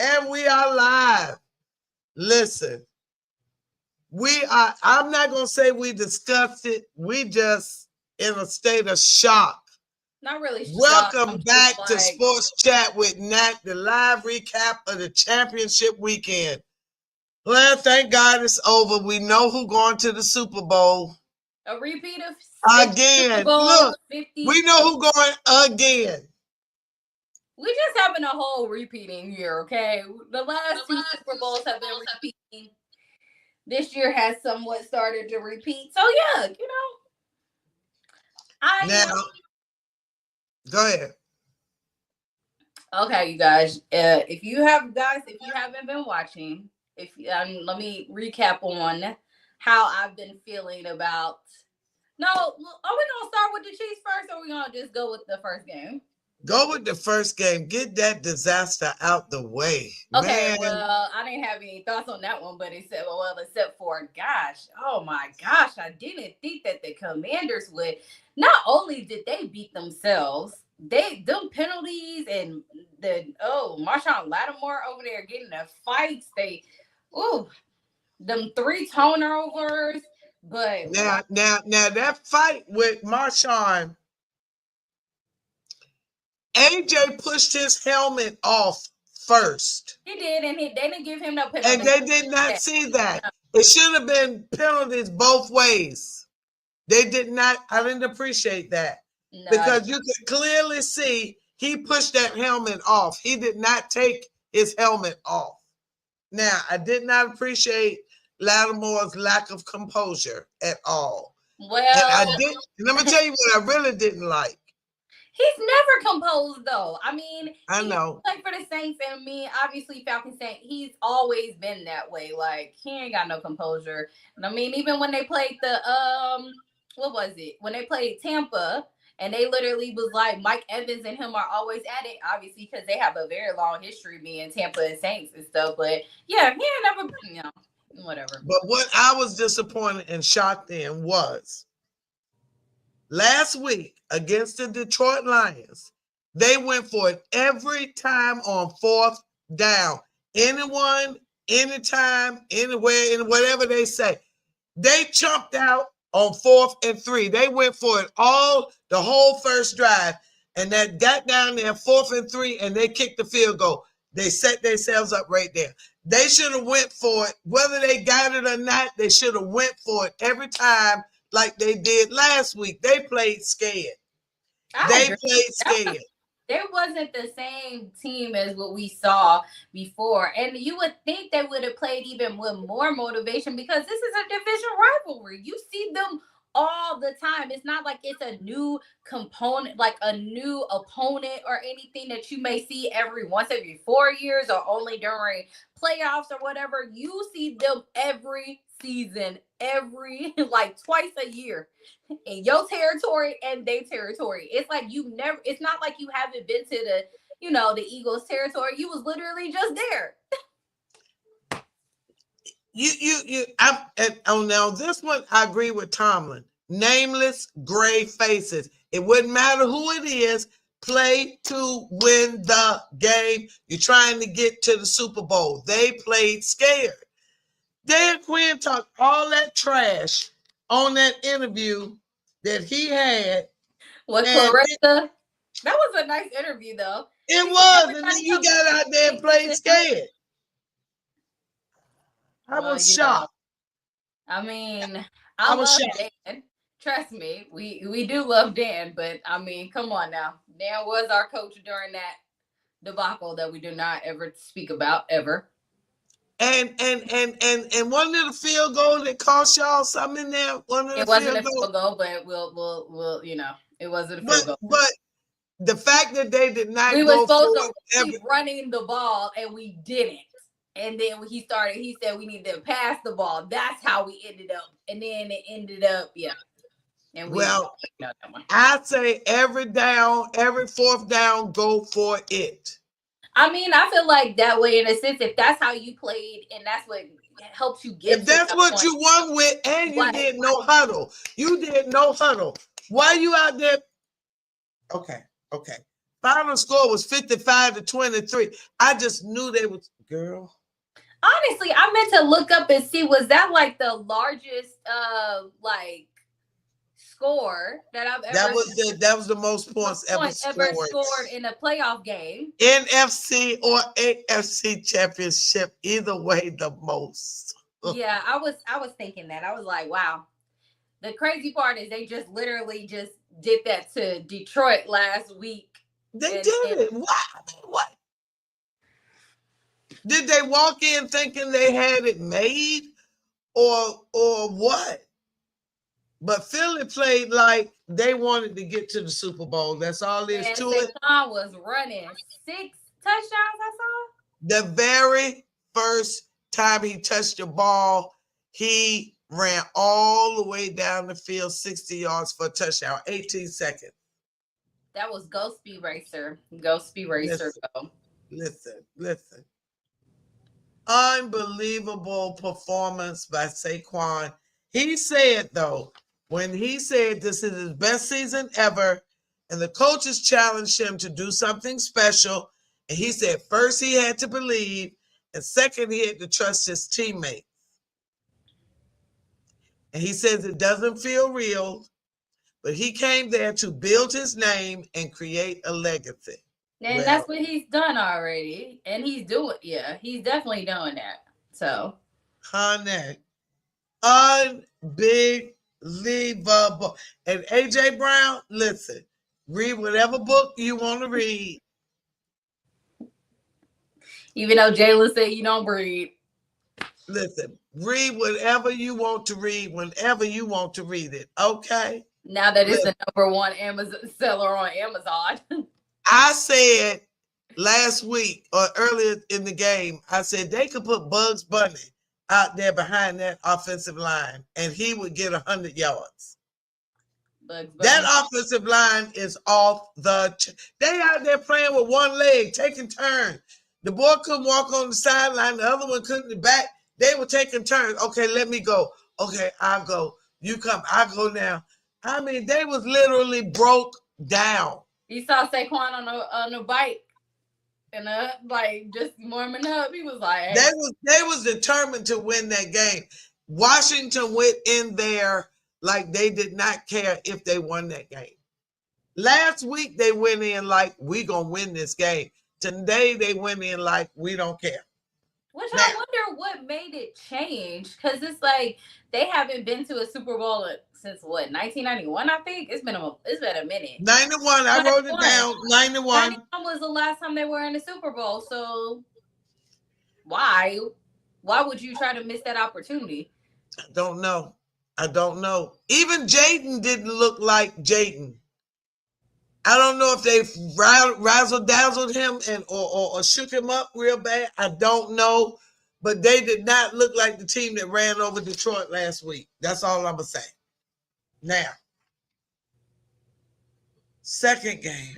And we are live. Listen, I'm not going to say we discussed it. We just in a state of shock. Not really shocked. Welcome back to Sports Chat with Nat, the live recap of the championship weekend. Well, thank God it's over. We know who's going to the Super Bowl. A repeat of again. Super Bowl Look, 50. We know who's going again. We just having a whole repeating year, okay? The last two Super Bowls have been repeating. This year has somewhat started to repeat. So, yeah, Now, go ahead. Okay, you guys. If you haven't been watching, let me recap on how I've been feeling about. No, are we gonna start with the Chiefs first, or are we gonna just go with the first game? Go with the first game. Get that disaster out the way. Okay, man. Well, I didn't have any thoughts on that one, but except for, oh my gosh, I didn't think that the Commanders would. Not only did they beat themselves, them penalties and Marshawn Lattimore over there getting the fights. Them 3 turnovers. But now that fight with Marshawn. AJ pushed his helmet off first. He did, and they didn't give him no penalty. And they did not see that. It should have been penalties both ways. They did not. I didn't appreciate that. No, because you could clearly see he pushed that helmet off. He did not take his helmet off. Now, I did not appreciate Lattimore's lack of composure at all. Well, let me tell you what I really didn't like. He's never composed, though. I mean, I know. He played for the Saints, and obviously, Falcons Saints, he's always been that way. Like, he ain't got no composure. And I mean, even when they played what was it? When they played Tampa, and they literally was like, Mike Evans and him are always at it, obviously, because they have a very long history being Tampa and Saints and stuff. But, yeah, he ain't never, whatever. But what I was disappointed and shocked in was, last week against the Detroit Lions, they went for it every time on 4th down. Anyone, anytime, anywhere, in whatever they say. They chumped out on 4th and 3. They went for it the whole first drive, and that got down there 4th and 3, and they kicked the field goal. They set themselves up right there. They should have went for it. Whether they got it or not, they should have went for it every time like they did last week. They played scared. Played scared. They wasn't the same team as what we saw before. And you would think they would have played even with more motivation because this is a division rivalry. You see them all the time. It's not like it's a new component, like a new opponent or anything that you may see every 4 years or only during playoffs or whatever. You see them every season, twice a year in your territory and their territory. It's like it's not like you haven't been to the Eagles territory. You was literally just there. Now this one I agree with Tomlin. Nameless gray faces. It wouldn't matter who it is. Play to win the game. You're trying to get to the Super Bowl. They played scared. Dan Quinn talked all that trash on that interview that he had. With Clarissa. That was a nice interview, though. It was, and then you got out there and played scared. I was shocked. I mean, I love Dan. Trust me, we do love Dan, but I mean, come on now. Dan was our coach during that debacle that we do not ever speak about ever. And one little field goal that cost y'all something in there. It wasn't a field goal, but we'll it wasn't a field goal. But the fact that they did not, we were supposed to keep running the ball and we didn't. And then when he said we need to pass the ball. That's how we ended up. And then it ended up, yeah. And I say every 4th down, go for it. I mean, I feel like that way in a sense, if that's how you played and that's what helps you get. If that's what you won with, and you did no huddle. You did no huddle. Why are you out there? Okay. Final score was 55-23. I just knew they was girl. Honestly, I meant to look up and see, was that like the largest like score that I've ever That was the most points ever point ever scored. scored in a playoff game. NFC or AFC championship, either way, the most. Yeah, I was thinking that. I was like, wow. The crazy part is they just literally just did that to Detroit last week. They And, did it. What? Did they walk in thinking they had it made, or what? But Philly played like they wanted to get to the Super Bowl. That's all there is and to it. Saquon was running 6 touchdowns. I saw. The very first time he touched the ball, he ran all the way down the field, 60 yards for a touchdown, 18 seconds. That was Go Speed Racer. Go Speed Racer. Listen. Unbelievable performance by Saquon. He said, though, when he said this is his best season ever, and the coaches challenged him to do something special, and he said first he had to believe, and second he had to trust his teammates. And he says it doesn't feel real, but he came there to build his name and create a legacy. And that's what he's done already. And he's he's definitely doing that. So, honey, unbelievable. And AJ Brown, listen, read whatever book you want to read. Even though Jalen said you don't breathe. Listen, read whatever you want to read whenever you want to read it. Okay? Now that it's the #1 Amazon seller on Amazon. I said last week or earlier in the game, I said they could put Bugs Bunny out there behind that offensive line and he would get 100 yards. That offensive line is off they out there playing with one leg, taking turns. The boy couldn't walk on the sideline, the other one couldn't back. They were taking turns. Okay, let me go. Okay, I'll go. You come, I'll go now. I mean, they was literally broke down. You saw Saquon on a bike and like just warming up. He was like, hey. They was determined to win that game. Washington went in there like they did not care if they won that game. Last week they went in like we gonna win this game. Today they went in like we don't care. Which I wonder what made it change, because it's like they haven't been to a Super Bowl since what, 1991? I think it's been a minute. 91. I wrote it down. 91. 91 was the last time they were in the Super Bowl. So why would you try to miss that opportunity? I don't know. Even Jaden didn't look like Jaden. I don't know if they razzle dazzled him or shook him up real bad. I don't know. But they did not look like the team that ran over Detroit last week. That's all I'm going to say. Now, second game.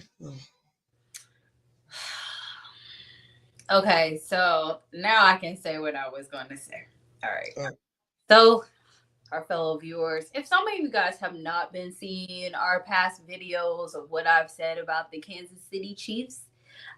Okay, so now I can say what I was going to say. All right. So, our fellow viewers, if some of you guys have not been seeing our past videos of what I've said about the Kansas City Chiefs,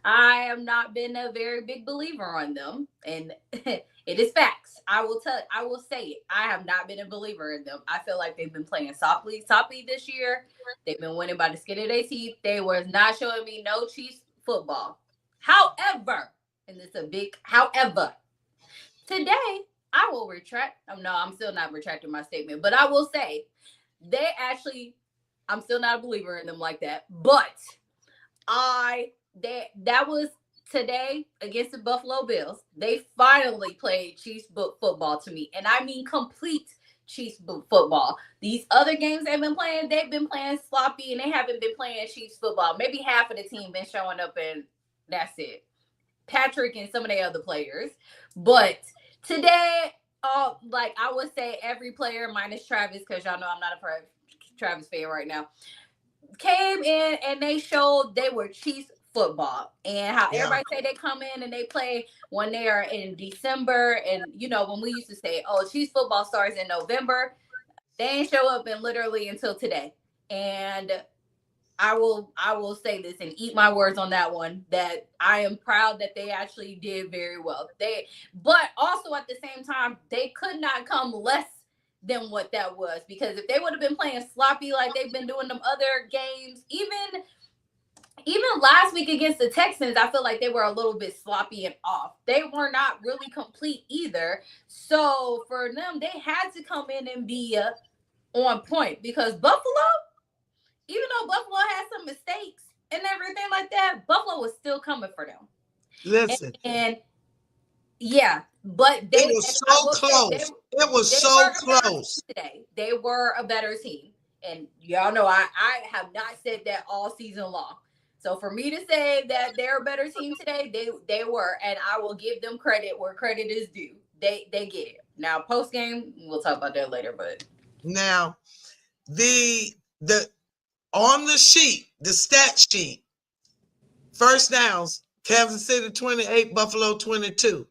I have not been a very big believer on them, and it is facts. I will say it. I have not been a believer in them. I feel like they've been playing softly this year. They've been winning by the skin of their teeth. They were not showing me no Chiefs football. However, and it's a big however, today I will retract. No, I'm still not retracting my statement, but I will say I'm still not a believer in them like that. But that was today against the Buffalo Bills. They finally played Chiefs football to me, and I mean complete Chiefs football. These other games they've been playing sloppy, and they haven't been playing Chiefs football. Maybe half of the team been showing up, and that's it. Patrick and some of the other players, but today, like I would say, every player minus Travis, because y'all know I'm not a Travis fan right now, came in and they showed they were Chiefs football, and how everybody say they come in and they play when they are in December, and when we used to say, oh, Chiefs football starts in November, they ain't show up in literally until today, and I will say this and eat my words on that one, that I am proud that they actually did very well. But also at the same time, they could not come less than what that was, because if they would have been playing sloppy like they've been doing them other games, even last week against the Texans, I feel like they were a little bit sloppy and off. They were not really complete either. So for them, they had to come in and be on point, because Buffalo, even though Buffalo had some mistakes and everything like that, Buffalo was still coming for them. Listen, And yeah, but it they, was and I so will say, close. It was they so were a better team close. today. They were a better team. And y'all know I have not said that all season long. So for me to say that they're a better team today, they were, and I will give them credit where credit is due. They get it. Now post game, we'll talk about that later, but Now, the on the sheet, the stat sheet, first downs, Kansas City 28, Buffalo 22.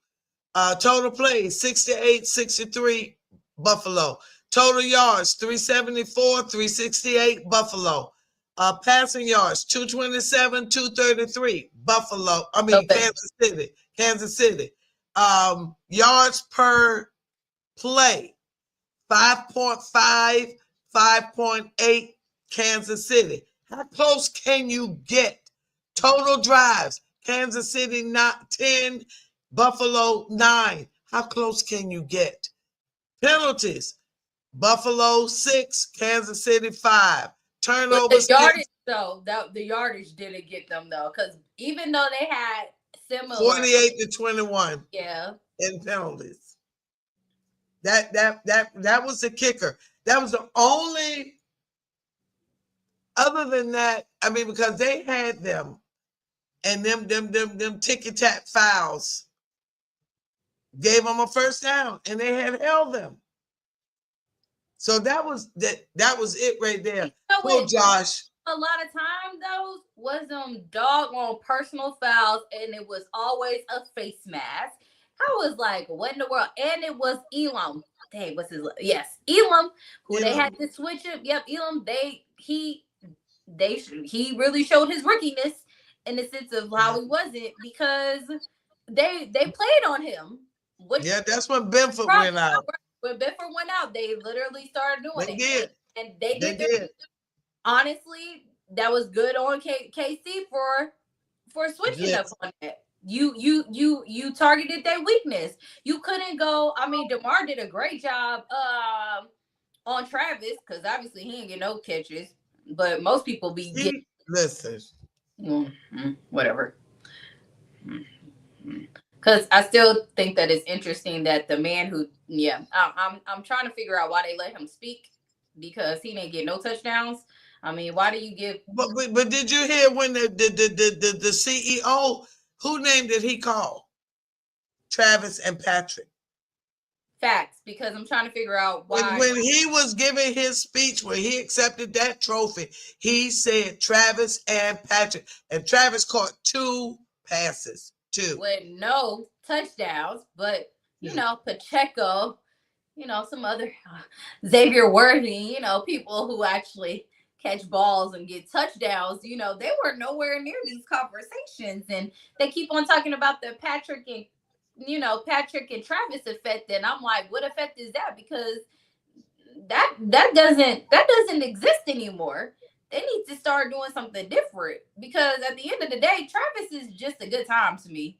Total plays 68, 63, Buffalo. Total yards 374, 368, Buffalo. Passing yards 227, 233, Buffalo. I mean okay. Kansas City. Kansas City. Yards per play 5.5, 5.8, Kansas City. How close can you get? Total drives, Kansas City not 10, Buffalo 9. How close can you get? Penalties, Buffalo 6, Kansas City 5. But the Turnovers, yardage though, the yardage didn't get them though, because even though they had similar, 48 to 21 yeah. in penalties. That was the kicker. That was the only. Other than that, I mean, because they had them and them ticky tack fouls gave them a first down, and they had held them. So that was it right there. You know Go, what? Josh. A lot of time those was doggone personal fouls, and it was always a face mask. I was like, what in the world? And it was Elam. Dang, what's his? Yes, Elam, who they had to switch him. Yep, Elam. He really showed his rookiness in the sense of how he wasn't, because they played on him. Which Yeah, that's when Benford probably went out. when Bifford went out, they literally started doing They it, did. and they They did their, did. honestly, that was good on KC for switching up Blitz. on that. You targeted their weakness. You couldn't go. I mean, DeMar did a great job on Travis, because obviously he didn't get no catches, but most people be getting Listen. whatever. Because I still think that it's interesting that the man who, yeah, I'm trying to figure out why they let him speak, because he didn't get no touchdowns. I mean, why do you give But did you hear when the CEO, who name did he call? Travis and Patrick. facts? Because I'm trying to figure out why. When he was giving his speech, when he accepted that trophy, he said Travis and Patrick. And Travis caught 2 passes. 2. With no touchdowns, but Pacheco, some other Xavier Worthy, people who actually catch balls and get touchdowns, they were nowhere near these conversations. And they keep on talking about the Patrick and Travis effect. And I'm like, what effect is that? Because that doesn't exist anymore. They need to start doing something different, because at the end of the day, Travis is just a good time to me.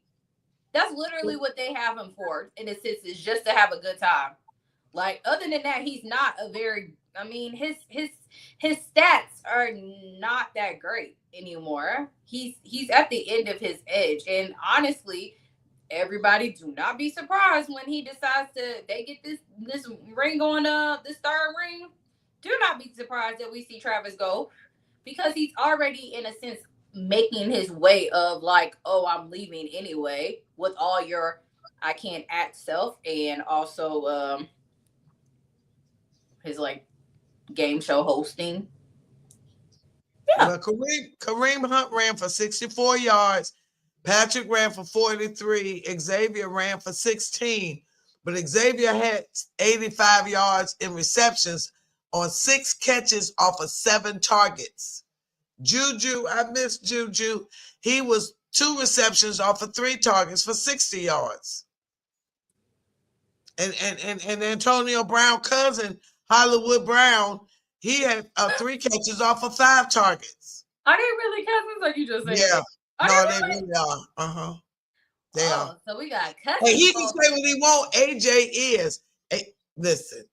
That's literally what they have him for, in a sense, is just to have a good time. Like, other than that, he's not a very. I mean, his stats are not that great anymore. He's at the end of his edge, and honestly, everybody do not be surprised when he decides to. They get this ring on this third ring. Do not be surprised that we see Travis go, because he's already, in a sense, making his way of like, oh, I'm leaving anyway, with all your I can't act self, and also his like game show hosting. Yeah. Well, Kareem Hunt ran for 64 yards. Patrick ran for 43. Xavier ran for 16. But Xavier had 85 yards in receptions on 6 catches off of 7 targets. Juju, I miss Juju. He was 2 receptions off of 3 targets for 60 yards. And Antonio Brown cousin, Hollywood Brown, he had 3 catches off of 5 targets. Are they really cousins, or you just saying Yeah. that? Are No, they they really? really are. Uh-huh. They are. Oh, so we got Hey, cousins he can both. say what he want. AJ is. Hey, listen,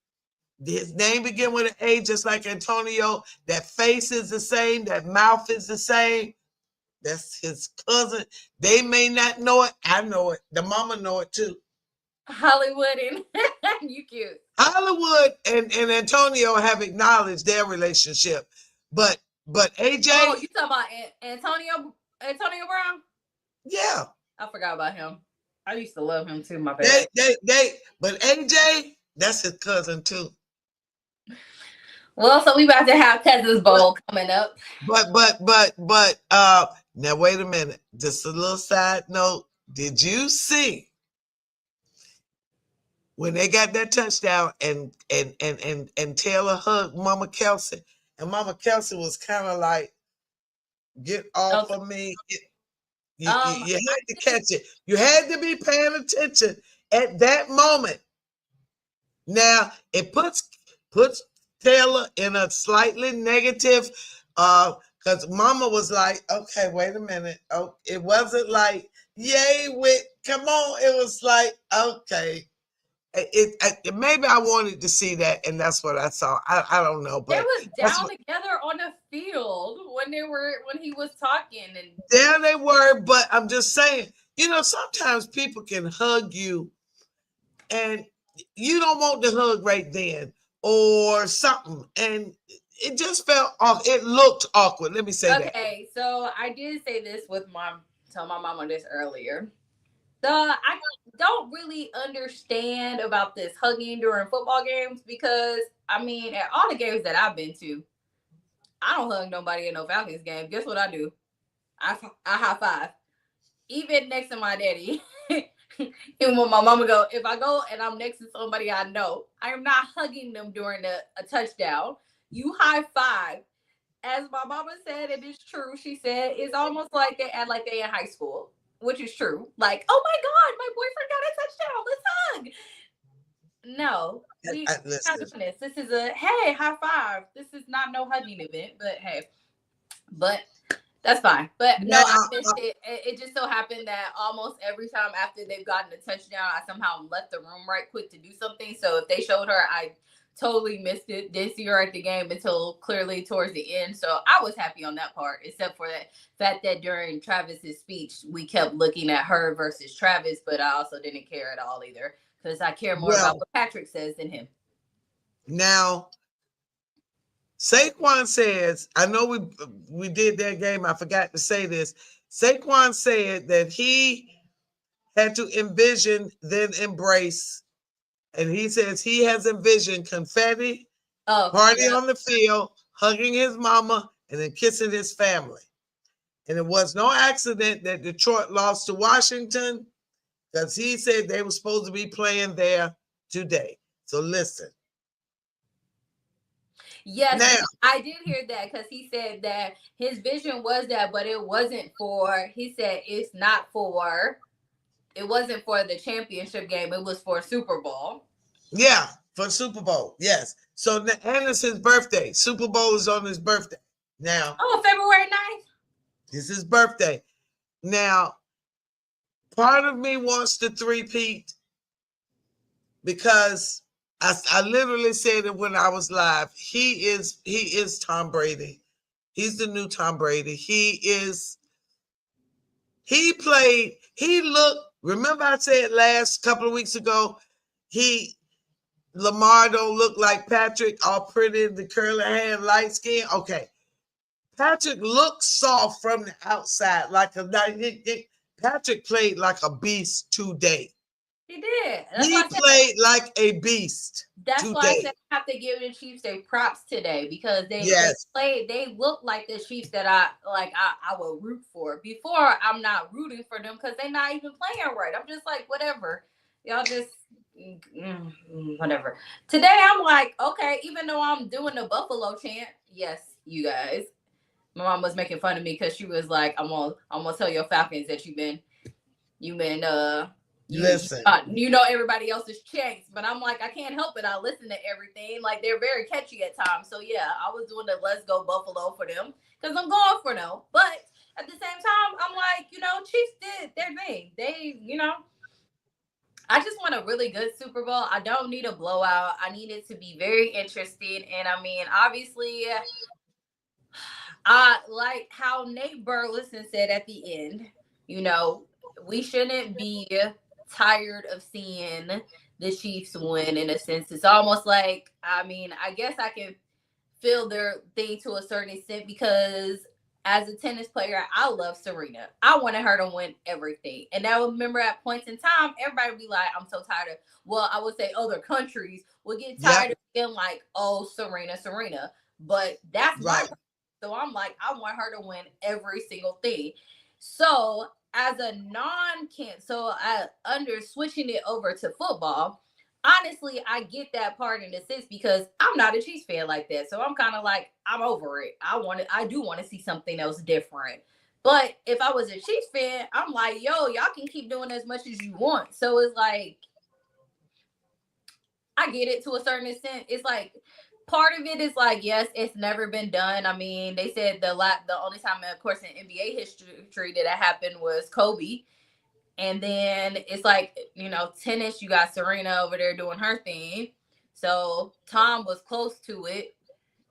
his name begin with an A, just like Antonio. That face is the same. That mouth is the same. That's his cousin. They may not know it. I know it. The mama know it too. Hollywood and you cute. Hollywood and Antonio have acknowledged their relationship, but Oh, AJ, you talking about Antonio Brown? yeah, I forgot about him. I used to love him too. My bad. but AJ, that's his cousin too. Well, so we about to have Cousins Bowl coming up. But now wait a minute. Just a little side note. Did you see when they got that touchdown and Taylor hugged Mama Kelsey, and Mama Kelsey was kind of like, "Get off Okay. of me." You I had to catch it. You had to be paying attention at that moment. Now it puts Taylor in a slightly negative, because Mama was like, "Okay, wait a minute. Oh, it wasn't like yay with come on. It was like okay." Maybe I wanted to see that, and that's what I saw. I don't know, they but was that's down what together on the field when he was talking and there they were. But I'm just saying, sometimes people can hug you and you don't want the hug right then or something, and it just felt off. It looked awkward. Let me say that. okay, so I did say this with my tell my mama this earlier. I don't really understand about this hugging during football games because I mean at all the games that I've been to, I don't hug nobody in no Falcons game. Guess what I do? I high five. Even next to my daddy. Even when my mama go, if I go and I'm next to somebody I know, I am not hugging them during a touchdown. You high five. As my mama said, and it's true, she said it's almost like they act like they in high school, which is true. Like, oh my god, my boyfriend got a touchdown. Let's hug. No, we not Listen, doing this. This is a hey, high five. This is not no hugging event, but hey. But that's fine. But no, I now, missed it. It just so happened that almost every time after they've gotten a touchdown, I somehow left the room right quick to do something. So if they showed her, I totally missed it. Didn't see her at the game until clearly towards the end. So I was happy on that part, except for that fact that during Travis's speech, we kept looking at her versus Travis, but I also didn't care at all either because I care more about well, what Patrick says than him. now Saquon says, I know we did that game. I forgot to say this. Saquon said that he had to envision, then embrace, and he says he has envisioned confetti, Oh, party yeah. on the field, hugging his mama, and then kissing his family. And it was no accident that Detroit lost to Washington because he said they were supposed to be playing there today. So listen. Yes, Now, I did hear that because he said that his vision was that, but it wasn't for. He said it's not for. It wasn't for the championship game. It was for Super Bowl. yeah, for Super Bowl, yes. So and it's his birthday. Super Bowl is on his birthday. Now, Oh, February 9th. it's his birthday. Now, part of me wants to three-peat because I literally said it when I was live. He is Tom Brady. He's the new Tom Brady. He played, he looked, remember I said last couple of weeks ago, he Lamar don't look like Patrick, all pretty, the curly hair, light skin. Okay. Patrick looks soft from the outside, Patrick played like a beast today. He did. He played like a beast That's why I today. said I have to give the Chiefs their props today because they Yes. played. They look like the Chiefs that I like. I will root for. Before I'm not rooting for them because they're not even playing right. I'm just like whatever. Y'all just whatever. Today I'm like okay. Even though I'm doing the Buffalo chant, yes, you guys. My mom was making fun of me because she was like, I'm gonna tell your Falcons that you've been Listen, you know everybody else's checks, but I'm like, I can't help it. I listen to everything. Like, they're very catchy at times. So yeah, I was doing the Let's Go Buffalo for them because I'm going for them. But at the same time, I'm like, Chiefs did their thing. I just want a really good Super Bowl. I don't need a blowout. I need it to be very interesting. And I mean, obviously, I like how Nate Burleson said at the end, we shouldn't be tired of seeing the Chiefs win in a sense. It's almost like, I mean, I guess I can feel their thing to a certain extent because as a tennis player, I love Serena. I wanted her to win everything. And I remember at points in time, everybody would be like, I'm so tired of, well, I would say other countries would get tired of being like, oh, Serena, Serena. But that's my. So I'm like, I want her to win every single thing. So as a under switching it over to football, honestly, I get that part in a sense because I'm not a Chiefs fan like that. So I'm kind of like, I'm over it. I do want to see something else different. But if I was a Chiefs fan, I'm like, yo, y'all can keep doing as much as you want. So it's like, I get it to a certain extent. It's like, part of it is like, yes, it's never been done. I mean, they said the only time, of course, in NBA history that happened was Kobe. And then it's like, tennis, you got Serena over there doing her thing. So Tom was close to it.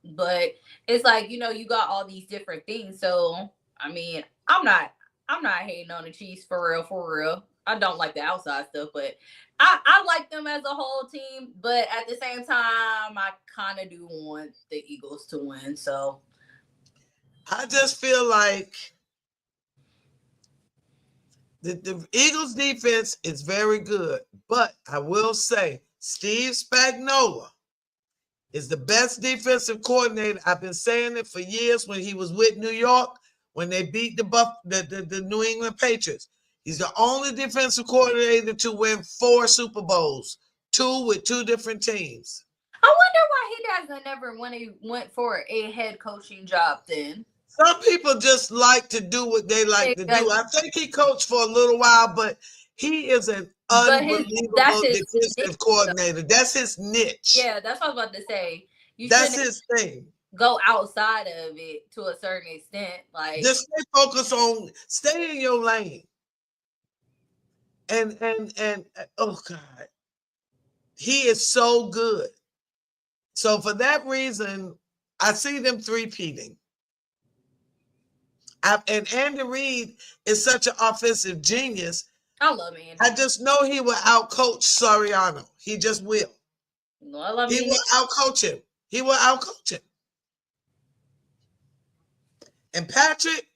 But it's like, you got all these different things. So, I mean, I'm not hating on the Chiefs for real, for real. I don't like the outside stuff, but I like them as a whole team. But at the same time, I kind of do want the Eagles to win. So I just feel like the Eagles defense is very good. But I will say, Steve Spagnuolo is the best defensive coordinator. I've been saying it for years when he was with New York, when they beat the New England Patriots. He's the only defensive coordinator to win 4 Super Bowls, 2 with 2 different teams. I wonder why he doesn't never went for a head coaching job then. Some people just like to do what they like to do. I think he coached for a little while, but he is an unbelievable defensive coordinator. That's his niche. Yeah, that's what I was about to say. That's his thing. Go outside of it to a certain extent. Like, just stay focused on, stay in your lane. And oh God, he is so good. So for that reason, I see them three-peating. And Andy Reid is such an offensive genius. I love Andy. I just know he will outcoach Soriano. He just will. No, I love he will outcoach him. He will outcoach him. And Patrick.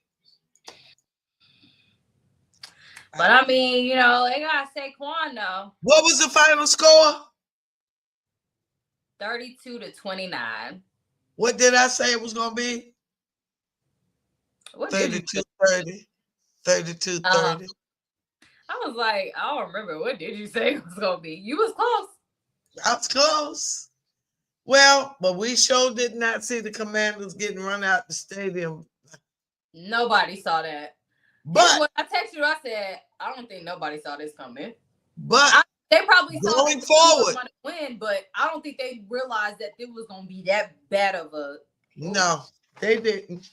But I mean, they got Saquon though. What was the final score? 32-29. What did I say it was going to be? 32-30. 32-30. I was like, I don't remember. What did you say it was going to be? You was close. I was close. Well, but we sure did not see the Commanders getting run out the stadium. Nobody saw that. But when I texted you, I said, I don't think nobody saw this coming. But they probably saw going forward to win, but I don't think they realized that it was going to be that bad of a. No, they didn't.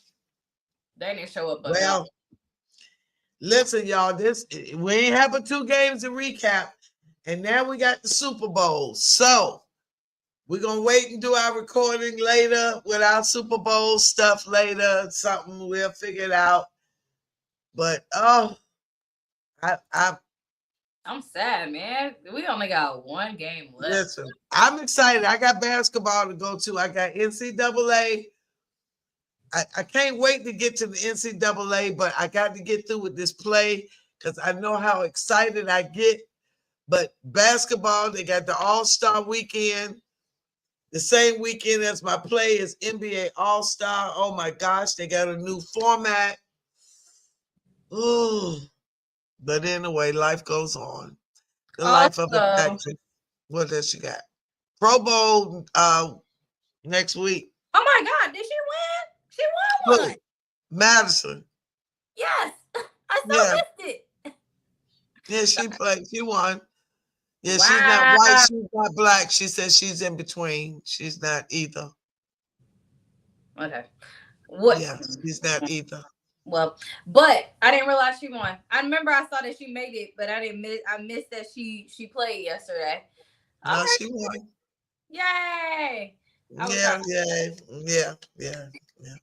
They didn't show up. Well, listen, y'all. We ain't having 2 games to recap, and now we got the Super Bowl. So we're gonna wait and do our recording later with our Super Bowl stuff later. Something we'll figure it out. But I'm sad, man. We only got 1 game left. Listen, I'm excited. I got basketball to go to. I got NCAA. I can't wait to get to the NCAA, but I got to get through with this play because I know how excited I get. But basketball, they got the All-Star weekend. The same weekend as my play is NBA All-Star. Oh, my gosh, they got a new format. Ooh. But anyway, life goes on. The life of a actress. What does she got? Pro Bowl next week. Oh, my God. Did she win? She won one. Madison. Yes, I still Yeah. missed it. Yeah, she played. She won. Yeah, she's not white. Wow. She's not black. She says she's in between. She's not either. Okay. What? Yeah, she's not either. Well, but I didn't realize she won. I remember I saw that she made it, but I didn't miss. I missed that she played yesterday. All No, right. she won. Yay! I was Yeah, trying. yeah, yeah, yeah, yeah,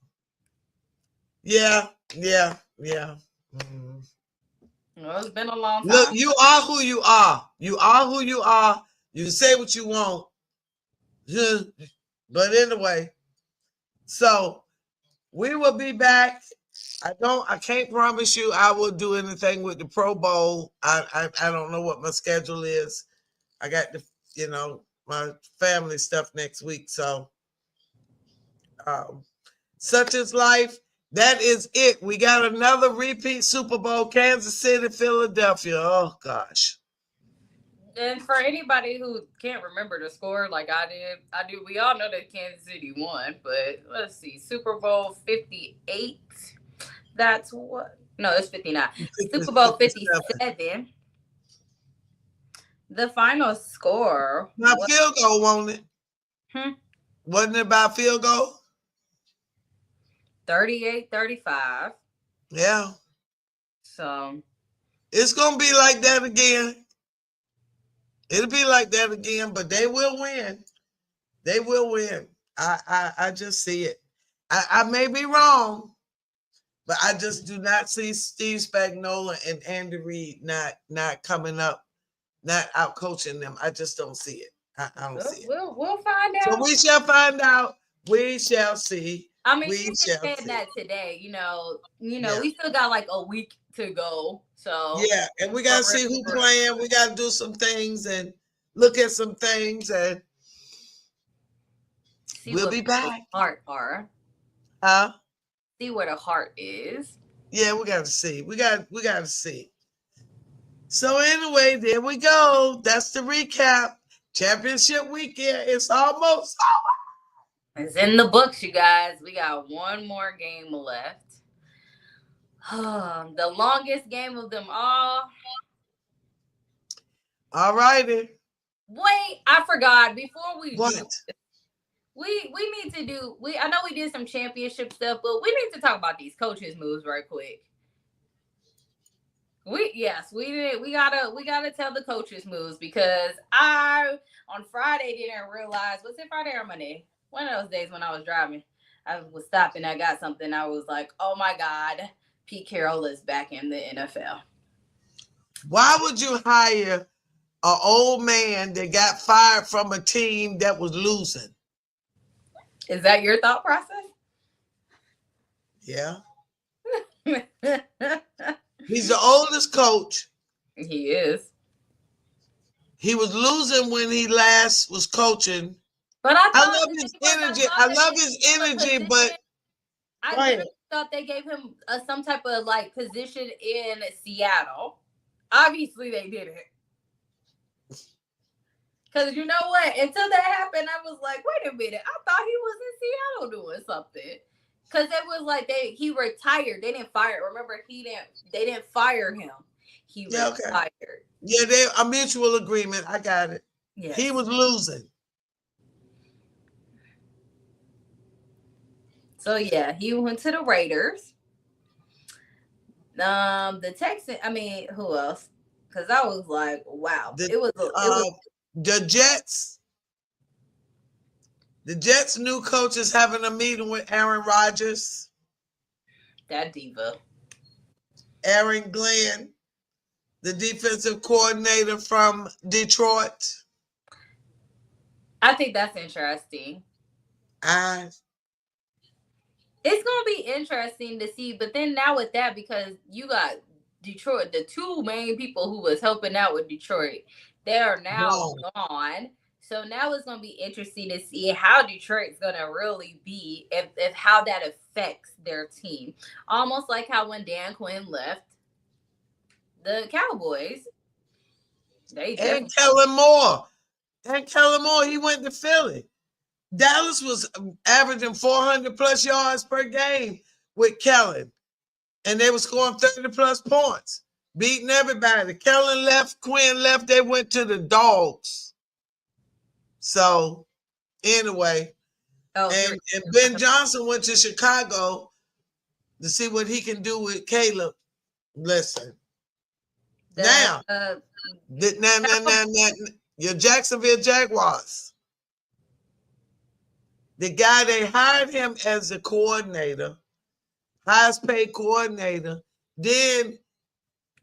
yeah, yeah, yeah. Mhm. Well, it's been a long Look, time. you are who you are. You are who you are. You can say what you want. But anyway, so we will be back. I can't promise you I will do anything with the Pro Bowl. I don't know what my schedule is. I got my family stuff next week. So um, such is life. That is it. We got another repeat Super Bowl, Kansas City, Philadelphia. Oh gosh. And for anybody who can't remember the score, like I do. We all know that Kansas City won, but let's see, Super Bowl 58. That's what? No, it's 59. Super Bowl 57. 57. The final score My was field goal, won't it? hmm, Wasn't it about field goal? 38-35. Yeah. So It's gonna be like that again. It'll be like that again, but they will win. They will win. I just see it. I may be wrong, but I just do not see Steve Spagnuolo and Andy Reid not coming up, not out coaching them. I just don't see it. I don't see it. we'll find So out. we shall find out. We shall see. I mean, We she was shall saying see. that today. Yeah. We still got like a week to go. So Yeah. And we for gotta real, see who for real. playing. We gotta do some things and look at some things and See we'll what be people's back. heart are. Huh? See where the heart is. Yeah, we gotta see. We gotta see. So anyway, there we go. That's the recap. Championship weekend. It's almost It's in the books, you guys. We got one more game left. The longest game of them all. all righty. Wait, I forgot. Before we do, What? we need to do. I know we did some championship stuff, but we need to talk about these coaches moves right quick. We did. We gotta tell the coaches moves because I on Friday didn't realize. Was it Friday or Monday? One of those days when I was driving, I was stopping. I got something. I was like, oh my god, Pete Carroll is back in the NFL. Why would you hire an old man that got fired from a team that was losing? Is that your thought process? Yeah. He's the oldest coach. He is. He was losing when he last was coaching. But I love his energy. I love his energy, but I literally thought they gave him some type of like position in Seattle. Obviously, they didn't. Because you know what? Until that happened, I was like, wait a minute. I thought he was in Seattle doing something. Because it was like he retired. They didn't fire. Remember, they didn't fire him. He retired. Okay. Yeah, they a mutual agreement. I got it. Yes. He was losing. So yeah, he went to the Raiders. The Texans. I mean, who else? Because I was like, wow, it was the Jets. The Jets' new coach is having a meeting with Aaron Rodgers. That diva. Aaron Glenn, the defensive coordinator from Detroit. I think that's interesting. It's going to be interesting to see. But then now with that, because you got Detroit, the two main people who was helping out with Detroit, they are now gone. So now it's going to be interesting to see how Detroit's going to really be, if how that affects their team. Almost like how when Dan Quinn left the Cowboys. And Kellen Moore. He went to Philly. Dallas was averaging 400 plus yards per game with Kellen, and they were scoring 30 plus points, beating everybody. Kellen left, Quinn left, they went to the Dogs. So anyway, and Ben Johnson went to Chicago to see what he can do with Caleb. Listen, now, your Jacksonville Jaguars, the guy they hired him as the coordinator, highest paid coordinator, then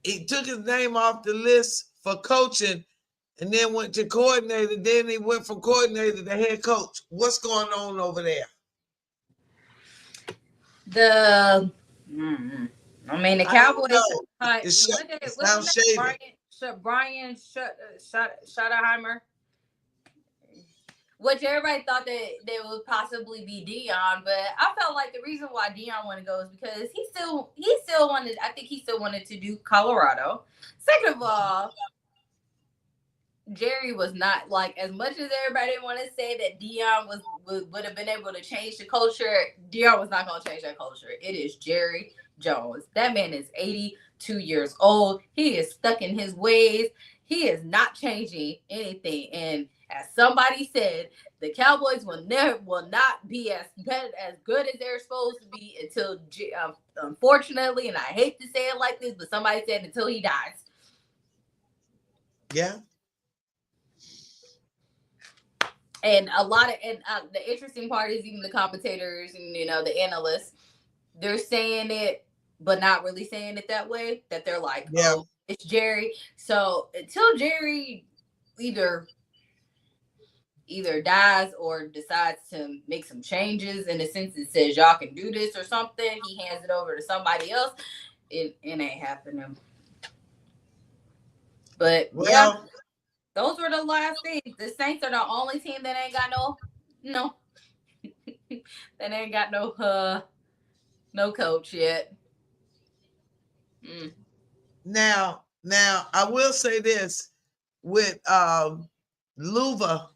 he took his name off the list for coaching and then went to coordinator. Then he went from coordinator to head coach. What's going on over there? The Cowboys. Sounds shady. Brian Schottenheimer, which everybody thought that they would possibly be Dion, but I felt like the reason why Dion wanted to go is because he still wanted. I think he still wanted to do Colorado. Second of all, Jerry was not, like, as much as everybody want to say that Dion would have been able to change the culture. Dion was not going to change that culture. It is Jerry Jones. That man is 82 years old. He is stuck in his ways. He is not changing anything. And as somebody said, the Cowboys will not be as good as they're supposed to be until, unfortunately, and I hate to say it like this, but somebody said until he dies. Yeah. And the interesting part is even the commentators and, the analysts, they're saying it, but not really saying it that way, that they're like, oh, it's Jerry. So until Jerry either dies or decides to make some changes in the sense it says y'all can do this or something, he hands it over to somebody else, it ain't happening. But those were the last things. The Saints are the only team that ain't got that ain't got no coach yet. Now I will say this with Luva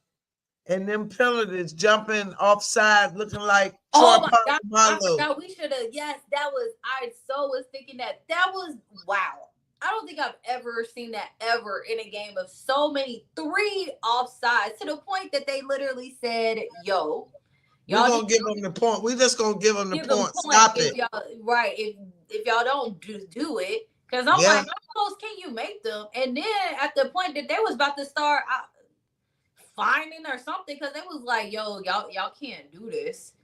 and them penalties jumping offside, looking like Troy God, I forgot we should have. Yes, that was. I was thinking that was wow. I don't think I've ever seen that ever in a game of so many 3 offsides, to the point that they literally said, "Yo, y'all gonna give them the point. We just gonna give them the point. Stop it, right? If y'all don't do it, because I'm like, how close can you make them?" And then at the point that they was about to start fining or something, because they was like, "Yo, y'all can't do this."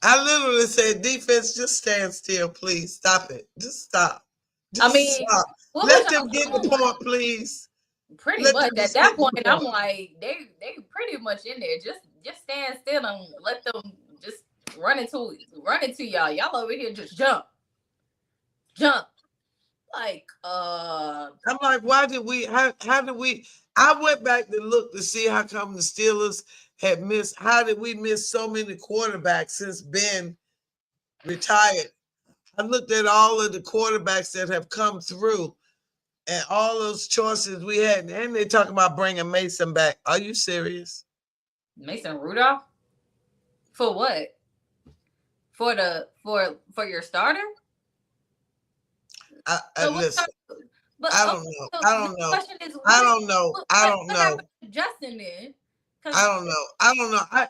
I literally said, defense, just stand still, please. Stop it. Just stop. Stop. Let them get the point, please. Pretty much at that point, I'm like, they pretty much in there. Just stand still and let them just run into y'all. Y'all over here just jump. Like, I'm like, why did we? How did we? I went back to look to see how come the Steelers had missed. How did we miss so many quarterbacks since Ben retired? I looked at all of the quarterbacks that have come through and all those choices we had, and they talking about bringing Mason back. Are you serious? Mason Rudolph? For what? For your starter? Listen, I don't know. I don't know. Justin did. I don't know.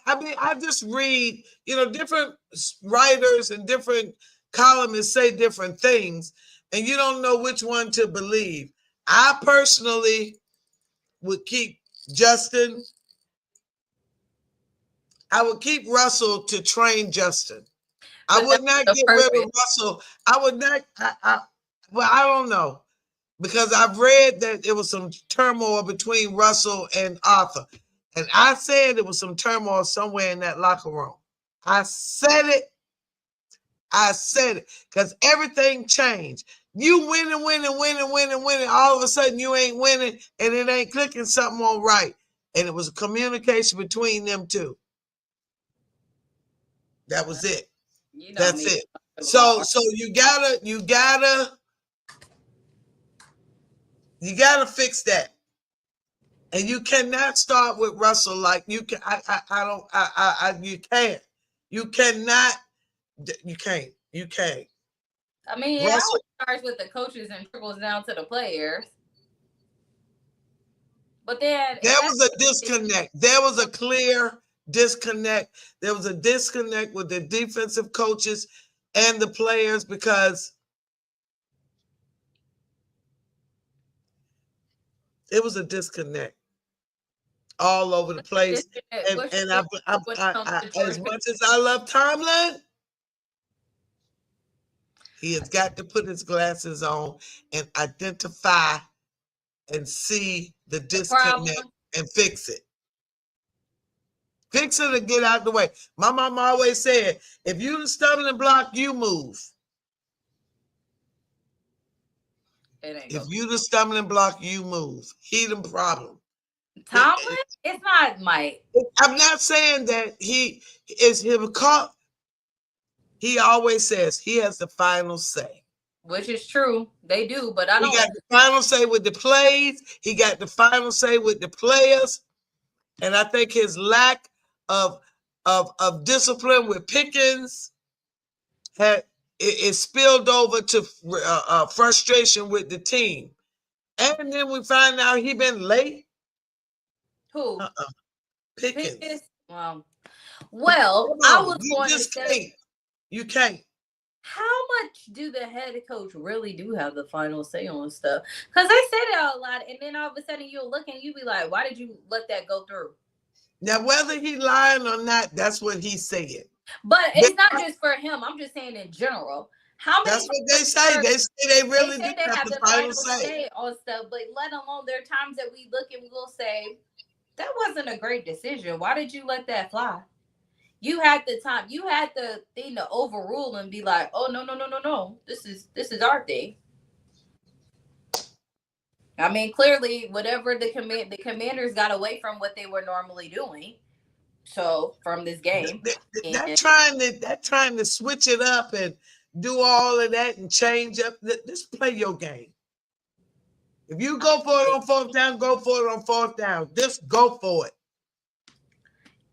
I mean, I just read, different writers and different columnists say different things, and you don't know which one to believe. I personally would keep Justin. I would keep Russell to train Justin. I would not get rid of Russell. I would not. Well, I don't know, because I've read that there was some turmoil between Russell and Arthur. And I said it was some turmoil somewhere in that locker room. I said it because everything changed. You winning. All of a sudden you ain't winning and it ain't clicking something on right. And it was a communication between them two. That was it. That's it. So you gotta fix that. And you cannot start with Russell like you can. You can't. You cannot You can't. You can't. I mean, it Russell, always starts with the coaches and trickles down to the players. But then there if that's was a disconnect. There was a clear disconnect. There was a disconnect with the defensive coaches and the players because it was a disconnect all over the place. And as much as I love Tomlin, he has got to put his glasses on and identify and see the disconnect and fix it. Fix it and get out the way. My mom always said, if you the stumbling block, you move. If you the stumbling block, you move. He the problem. Tomlin? It's not Mike. I'm not saying that he is him caught. He always says he has the final say. Which is true. They do, but I don't. He got the final say with the plays. He got the final say with the players. And I think his lack of discipline with Pickens it spilled over to frustration with the team. And then we find out he been late. Who? Pickens. Well, I was going to say you can't. How much do the head coach really do have the final say on stuff? Because they say that a lot, and then all of a sudden you'll look and you be like, "Why did you let that go through?" Now, whether he lying or not, that's what he said. But it's not just for him. I'm just saying in general. How many? That's what they say. They say they really do have the final say on stuff. But let alone there are times that we look and we'll say, "That wasn't a great decision. Why did you let that fly?" You had the time. You had the thing to overrule and be like, "Oh no. This is our thing." I mean, clearly, whatever the commanders got away from what they were normally doing. So from this game, they're trying to switch it up and do all of that and change up. Just play your game. If you go for it on fourth down, go for it on fourth down. Just go for it.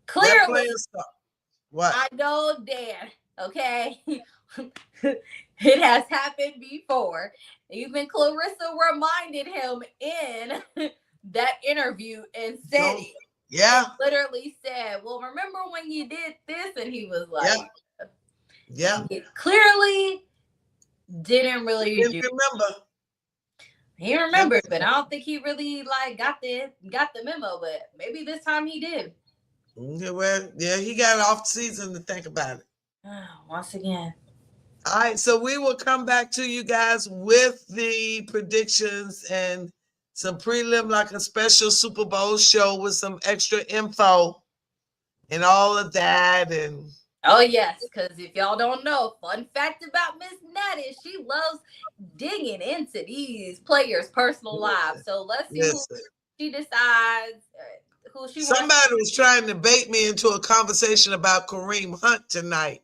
Clearly, what? I know, Dan. Okay, it has happened before. Even Clarissa reminded him in that interview and said it. Yeah. Literally said, "Well, remember when you did this?" And he was like, "Yeah." Clearly, didn't really remember. He remembered, but I don't think he really got the memo. But maybe this time he did. Well, yeah, he got off season to think about it. Once again. All right, so we will come back to you guys with the predictions and some prelim, like a special Super Bowl show with some extra info and all of that. And oh yes, because if y'all don't know, fun fact about Miss Nat is she loves digging into these players' personal lives. So let's see who she decides. Somebody was trying to bait me into a conversation about Kareem Hunt tonight.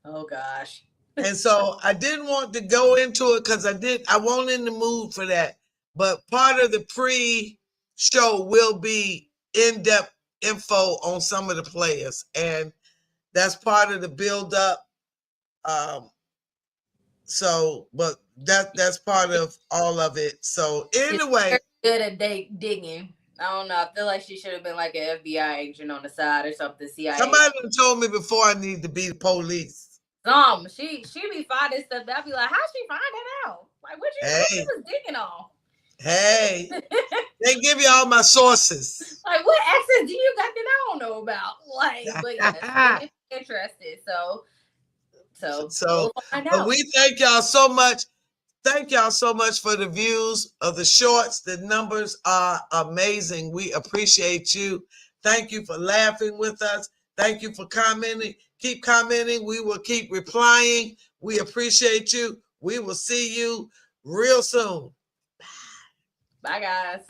Oh gosh. And so I didn't want to go into it because I wasn't in the mood for that. But part of the pre-show will be in-depth info on some of the players. And that's part of the build-up. But that's part of all of it. So anyway. Good at digging. I don't know. I feel like she should have been like an FBI agent on the side or something. CIA. Somebody told me before I need to be the police. She be finding stuff that I be like, how'd she find it out? Like what she was digging on? Hey, they give you all my sources. Like what access do you got that I don't know about? Like, but yeah, interested. So we'll find out. But we thank y'all so much. Thank y'all so much for the views of the shorts. The numbers are amazing. We appreciate you. Thank you for laughing with us. Thank you for commenting. Keep commenting. We will keep replying. We appreciate you. We will see you real soon. Bye, guys.